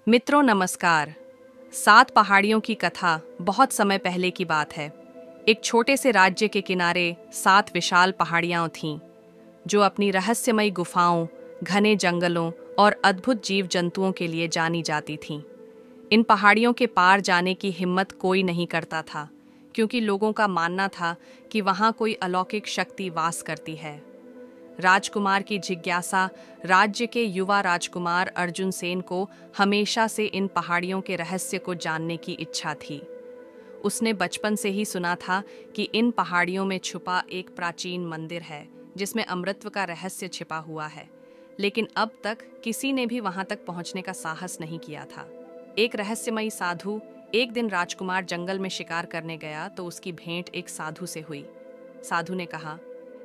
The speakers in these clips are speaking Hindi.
मित्रों नमस्कार। 7 पहाड़ियों की कथा बहुत समय पहले की बात है। एक छोटे से राज्य के किनारे 7 विशाल पहाड़ियां थीं, जो अपनी रहस्यमयी गुफाओं, घने जंगलों और अद्भुत जीव जंतुओं के लिए जानी जाती थीं। इन पहाड़ियों के पार जाने की हिम्मत कोई नहीं करता था, क्योंकि लोगों का मानना था कि वहां कोई अलौकिक शक्ति वास करती है। राजकुमार की जिज्ञासा राज्य के युवा राजकुमार अर्जुन सेन को हमेशा से इन पहाड़ियों के रहस्य को जानने की इच्छा थी। उसने बचपन से ही सुना था कि इन पहाड़ियों में छुपा एक प्राचीन मंदिर है, जिसमें अमृत का रहस्य छिपा हुआ है, लेकिन अब तक किसी ने भी वहां तक पहुंचने का साहस नहीं किया था। एक रहस्यमयी साधु एक दिन राजकुमार जंगल में शिकार करने गया तो उसकी भेंट एक साधु से हुई। साधु ने कहा,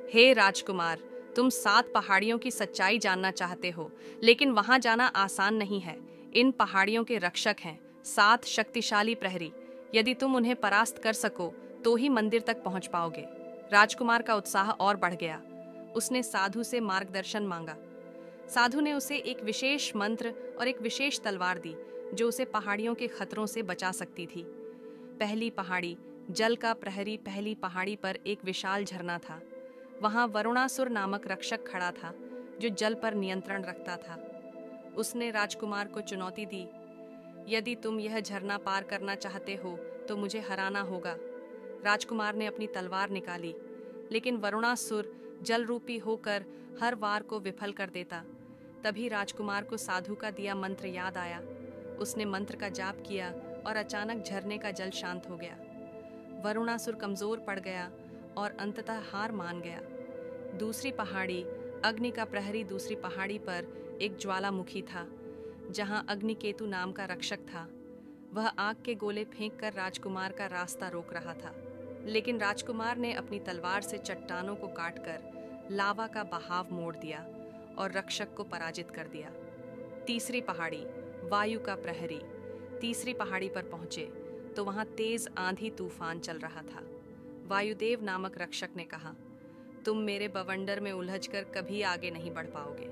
हे राजकुमार, तुम 7 पहाड़ियों की सच्चाई जानना चाहते हो, लेकिन वहां जाना आसान नहीं है। इन पहाड़ियों के रक्षक हैं 7 शक्तिशाली प्रहरी। यदि तुम उन्हें परास्त कर सको तो ही मंदिर तक पहुंच पाओगे। राजकुमार का उत्साह और बढ़ गया। उसने साधु से मार्गदर्शन मांगा। साधु ने उसे एक विशेष मंत्र और एक विशेष तलवार दी, जो उसे पहाड़ियों के खतरों से बचा सकती थी। पहली पहाड़ी, जल का प्रहरी। पहली पहाड़ी पर एक विशाल झरना था। वहां वरुणासुर नामक रक्षक खड़ा था, जो जल पर नियंत्रण रखता था। उसने राजकुमार को चुनौती दी, यदि तुम यह झरना पार करना चाहते हो तो मुझे हराना होगा। राजकुमार ने अपनी तलवार निकाली, लेकिन वरुणासुर जल रूपी होकर हर वार को विफल कर देता। तभी राजकुमार को साधु का दिया मंत्र याद आया। उसने मंत्र का जाप किया और अचानक झरने का जल शांत हो गया। वरुणासुर कमजोर पड़ गया और अंततः हार मान गया। दूसरी पहाड़ी, अग्नि का प्रहरी। दूसरी पहाड़ी पर एक ज्वालामुखी था, जहां अग्निकेतु नाम का रक्षक था। वह आग के गोले फेंककर राजकुमार का रास्ता रोक रहा था, लेकिन राजकुमार ने अपनी तलवार से चट्टानों को काटकर लावा का बहाव मोड़ दिया और रक्षक को पराजित कर दिया। तीसरी पहाड़ी, वायु का प्रहरी। तीसरी पहाड़ी पर पहुंचे तो वहां तेज आंधी तूफान चल रहा था। वायुदेव नामक रक्षक ने कहा, तुम मेरे बवंडर में उलझकर कभी आगे नहीं बढ़ पाओगे।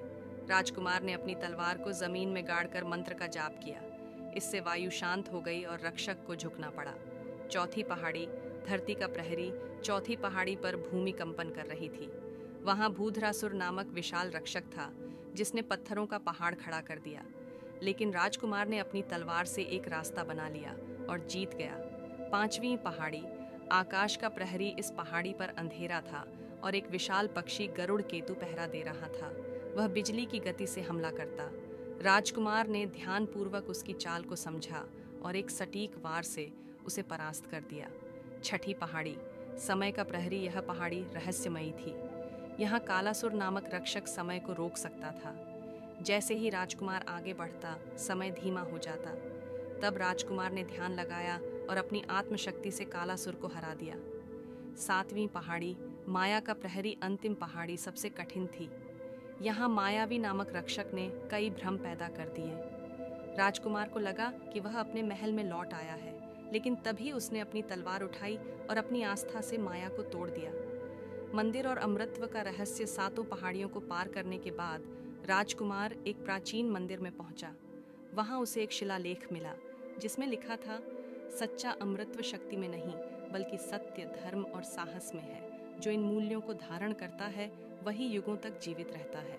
राजकुमार ने अपनी तलवार को जमीन में गाड़कर मंत्र का जाप किया। इससे वायु शांत हो गई और रक्षक को झुकना पड़ा। चौथी पहाड़ी, धरती का प्रहरी। चौथी पहाड़ी पर भूमि कंपन कर रही थी। वहां भूधरासुर नामक विशाल रक्षक था, जिसने पत्थरों का पहाड़ खड़ा कर दिया। लेकिन राजकुमार ने अपनी तलवार से एक रास्ता बना लिया और जीत गया। पांचवी पहाड़ी, आकाश का प्रहरी। इस पहाड़ी पर अंधेरा था और एक विशाल पक्षी गरुड़ केतु पहरा दे रहा था। वह बिजली की गति से हमला करता। राजकुमार ने ध्यानपूर्वक उसकी चाल को समझा और एक सटीक वार से उसे परास्त कर दिया। छठी पहाड़ी, समय का प्रहरी। यह पहाड़ी रहस्यमयी थी। यहाँ कालासुर नामक रक्षक समय को रोक सकता था। जैसे ही राजकुमार आगे बढ़ता, समय धीमा हो जाता। तब राजकुमार ने ध्यान लगाया और अपनी आत्मशक्ति से कालासुर को हरा दिया। सातवीं पहाड़ी, माया का प्रहरी। अंतिम पहाड़ी सबसे कठिन थी। यहाँ मायावी नामक रक्षक ने कई भ्रम पैदा कर दिए। राजकुमार को लगा कि वह अपने महल में लौट आया है, लेकिन तभी उसने अपनी तलवार उठाई और अपनी आस्था से माया को तोड़ दिया। मंदिर और अमृतत्व का रहस्य। 7 पहाड़ियों को पार करने के बाद राजकुमार एक प्राचीन मंदिर में पहुंचा। वहां उसे एक शिलालेख मिला, जिसमें लिखा था, सच्चा अमृतत्व शक्ति में नहीं, बल्कि सत्य, धर्म और साहस में है। जो इन मूल्यों को धारण करता है वही युगों तक जीवित रहता है।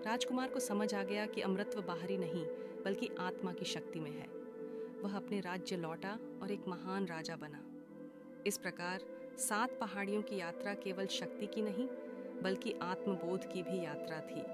राजकुमार को समझ आ गया कि अमृतत्व बाहरी नहीं, बल्कि आत्मा की शक्ति में है। वह अपने राज्य लौटा और एक महान राजा बना। इस प्रकार 7 पहाड़ियों की यात्रा केवल शक्ति की नहीं, बल्कि आत्मबोध की भी यात्रा थी।